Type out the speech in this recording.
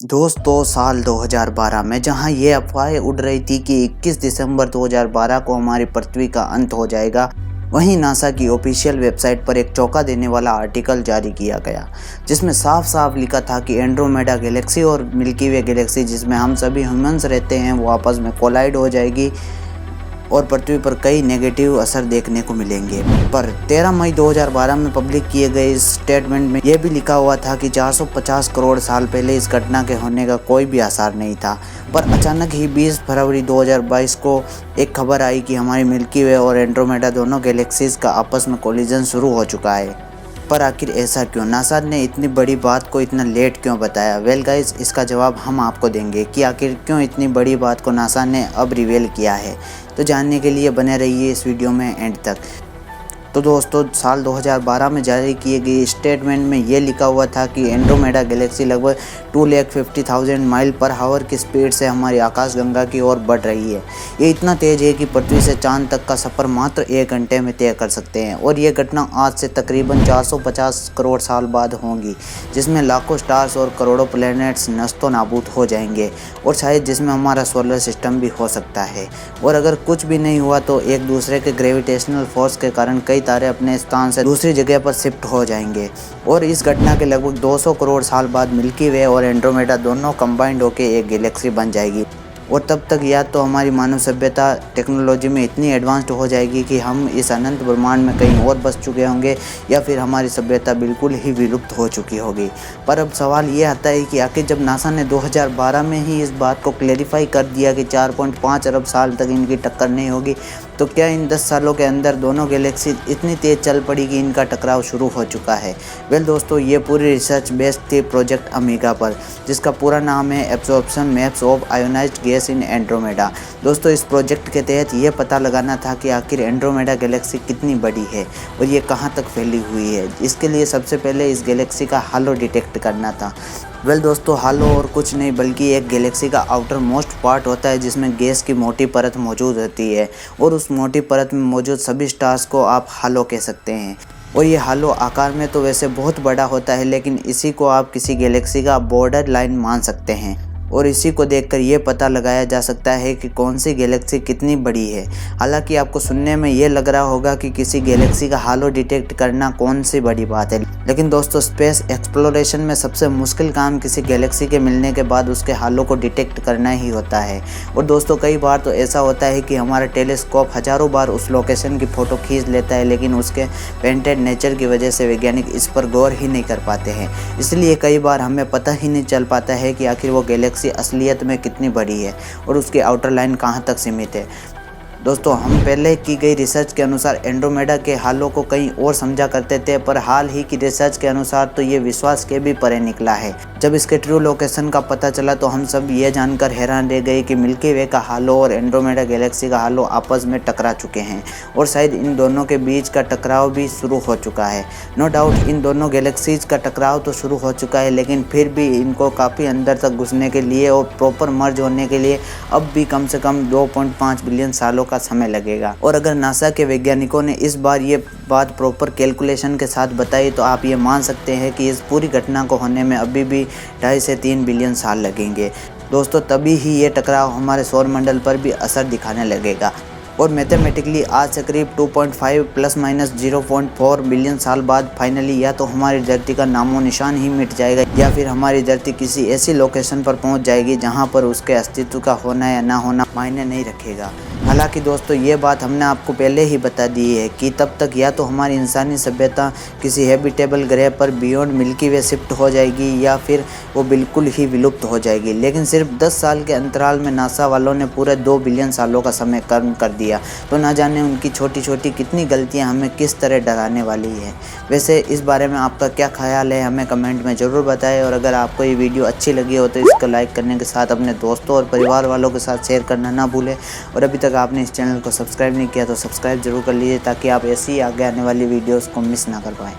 दोस्तों साल 2012 में जहां ये अफवाहें उड़ रही थी कि 21 दिसंबर 2012 को हमारी पृथ्वी का अंत हो जाएगा, वहीं नासा की ऑफिशियल वेबसाइट पर एक चौंका देने वाला आर्टिकल जारी किया गया जिसमें साफ साफ लिखा था कि एंड्रोमेडा गैलेक्सी और मिल्की वे गैलेक्सी जिसमें हम सभी ह्यूमंस रहते हैं वो आपस में कोलाइड हो जाएगी और पृथ्वी पर कई नेगेटिव असर देखने को मिलेंगे। पर 13 मई 2012 में पब्लिक किए गए इस स्टेटमेंट में यह भी लिखा हुआ था कि 450 करोड़ साल पहले इस घटना के होने का कोई भी आसार नहीं था। पर अचानक ही 20 फरवरी 2022 को एक खबर आई कि हमारी मिल्की वे और एंड्रोमेडा दोनों गैलेक्सीज का आपस में कोलिजन शुरू हो चुका है। पर आखिर ऐसा क्यों? नासा ने इतनी बड़ी बात को इतना लेट क्यों बताया? वेल गाइस, इसका जवाब हम आपको देंगे कि आखिर क्यों इतनी बड़ी बात को नासा ने अब रिवील किया है। तो जानने के लिए बने रहिए इस वीडियो में एंड तक। तो दोस्तों साल 2012 में जारी किए गए स्टेटमेंट में ये लिखा हुआ था कि एंड्रोमेडा गैलेक्सी लगभग 2,50,000 माइल पर आवर की स्पीड से हमारी आकाशगंगा की ओर बढ़ रही है। ये इतना तेज़ है कि पृथ्वी से चांद तक का सफ़र मात्र 1 घंटे में तय कर सकते हैं और ये घटना आज से तकरीबन 450 करोड़ साल बाद होंगी, जिसमें लाखों स्टार्स और करोड़ों प्लैनेट्स नस्तो नाबूद हो जाएंगे और शायद जिसमें हमारा सोलर सिस्टम भी हो सकता है। और अगर कुछ भी नहीं हुआ तो एक दूसरे के ग्रेविटेशनल फोर्स के कारण कई तारे अपने स्थान से दूसरी जगह पर शिफ्ट हो जाएंगे और इस घटना के लगभग 200 करोड़ साल बाद मिल्की वे और एंड्रोमेडा दोनों कंबाइंड होकर एक गैलेक्सी बन जाएगी। और तब तक या तो हमारी मानव सभ्यता टेक्नोलॉजी में इतनी एडवांस्ड हो जाएगी कि हम इस अनंत ब्रह्मांड में कहीं और बस चुके होंगे या फिर हमारी सभ्यता बिल्कुल ही विलुप्त हो चुकी होगी। पर अब सवाल ये आता है कि आखिर जब नासा ने 2012 में ही इस बात को क्लेरिफाई कर दिया कि 4.5 अरब साल तक इनकी टक्कर नहीं होगी, तो क्या इन 10 सालों के अंदर दोनों गैलेक्सी इतनी तेज़ चल पड़ी कि इनका टकराव शुरू हो चुका है? वेल दोस्तों, ये पूरी रिसर्च बेस्ड थी प्रोजेक्ट अमीगा पर, जिसका पूरा नाम है absorption maps of ionised gas in Andromeda. दोस्तों इस प्रोजेक्ट के तहत ये पता लगाना था कि आखिर एंड्रोमेडा गैलेक्सी कितनी बड़ी है और ये कहाँ तक फैली हुई है। इसके लिए सबसे पहले इस गैलेक्सी का हालो डिटेक्ट करना था। वेल दोस्तों, हालो और कुछ नहीं बल्कि एक गैलेक्सी का आउटर मोस्ट पार्ट होता है जिसमें गैस की मोटी परत मौजूद होती है और उस मोटी परत में मौजूद सभी स्टार्स को आप हालो कह सकते हैं। और ये हालो आकार में तो वैसे बहुत बड़ा होता है, लेकिन इसी को आप किसी गैलेक्सी का बॉर्डर लाइन मान सकते हैं और इसी को देखकर ये पता लगाया जा सकता है कि कौन सी गैलेक्सी कितनी बड़ी है। हालांकि आपको सुनने में ये लग रहा होगा कि किसी गैलेक्सी का हालो डिटेक्ट करना कौन सी बड़ी बात है, लेकिन दोस्तों स्पेस एक्सप्लोरेशन में सबसे मुश्किल काम किसी गैलेक्सी के मिलने के बाद उसके हालो को डिटेक्ट करना ही होता है। और दोस्तों कई बार तो ऐसा होता है कि हमारा टेलीस्कोप हज़ारों बार उस लोकेशन की फ़ोटो खींच लेता है, लेकिन उसके पेंटेड नेचर की वजह से वैज्ञानिक इस पर गौर ही नहीं कर पाते हैं। इसलिए कई बार हमें पता ही नहीं चल पाता है कि आखिर वो गैलेक्सी असलियत में कितनी बड़ी है और उसकी आउटर लाइन कहाँ तक सीमित है। दोस्तों हम पहले की गई रिसर्च के अनुसार एंड्रोमेडा के हालों को कहीं और समझा करते थे, पर हाल ही की रिसर्च के अनुसार तो ये विश्वास के भी परे निकला है। जब इसके ट्रू लोकेशन का पता चला तो हम सब ये जानकर हैरान रह गए कि मिल्की वे का हालो और एंड्रोमेडा गैलेक्सी का हालो आपस में टकरा चुके हैं और शायद इन दोनों के बीच का टकराव भी शुरू हो चुका है। नो डाउट इन दोनों गैलेक्सीज का टकराव तो शुरू हो चुका है, लेकिन फिर भी इनको काफ़ी अंदर तक घुसने के लिए और प्रॉपर मर्ज होने के लिए अब भी कम से कम 2.5 बिलियन सालों का समय लगेगा। और अगर नासा के वैज्ञानिकों ने इस बार ये बात प्रॉपर कैलकुलेशन के साथ बताई तो आप ये मान सकते हैं कि इस पूरी घटना को होने में अभी भी 2.5 से 3 बिलियन साल लगेंगे। दोस्तों तभी ही ये टकराव हमारे सौर मंडल पर भी असर दिखाने लगेगा और मैथमेटिकली आज से करीब 2.5 प्लस माइनस 0.4 बिलियन साल बाद फाइनली या तो हमारी धरती का नामो निशान ही मिट जाएगा या फिर हमारी धरती किसी ऐसी लोकेशन पर पहुंच जाएगी जहां पर उसके अस्तित्व का होना या ना होना मायने नहीं रखेगा। हालांकि दोस्तों ये बात हमने आपको पहले ही बता दी है कि तब तक या तो हमारी इंसानी सभ्यता किसी हैबिटेबल ग्रह पर बियॉन्ड मिल्की वे शिफ्ट हो जाएगी या फिर वो बिल्कुल ही विलुप्त हो जाएगी। लेकिन सिर्फ 10 साल के अंतराल में नासा वालों ने पूरे 2 बिलियन सालों का समय कम कर दिया, तो ना जाने उनकी छोटी छोटी कितनी गलतियां हमें किस तरह डराने वाली है। वैसे इस बारे में आपका क्या ख्याल है हमें कमेंट में ज़रूर बताएं और अगर आपको ये वीडियो अच्छी लगी हो तो इसको लाइक करने के साथ अपने दोस्तों और परिवार वालों के साथ शेयर करना ना भूलें। और अभी तक आपने इस चैनल को सब्सक्राइब नहीं किया तो सब्सक्राइब जरूर कर लीजिए ताकि आप ऐसी आगे आने वाली वीडियोज़ को मिस ना कर पाएँ।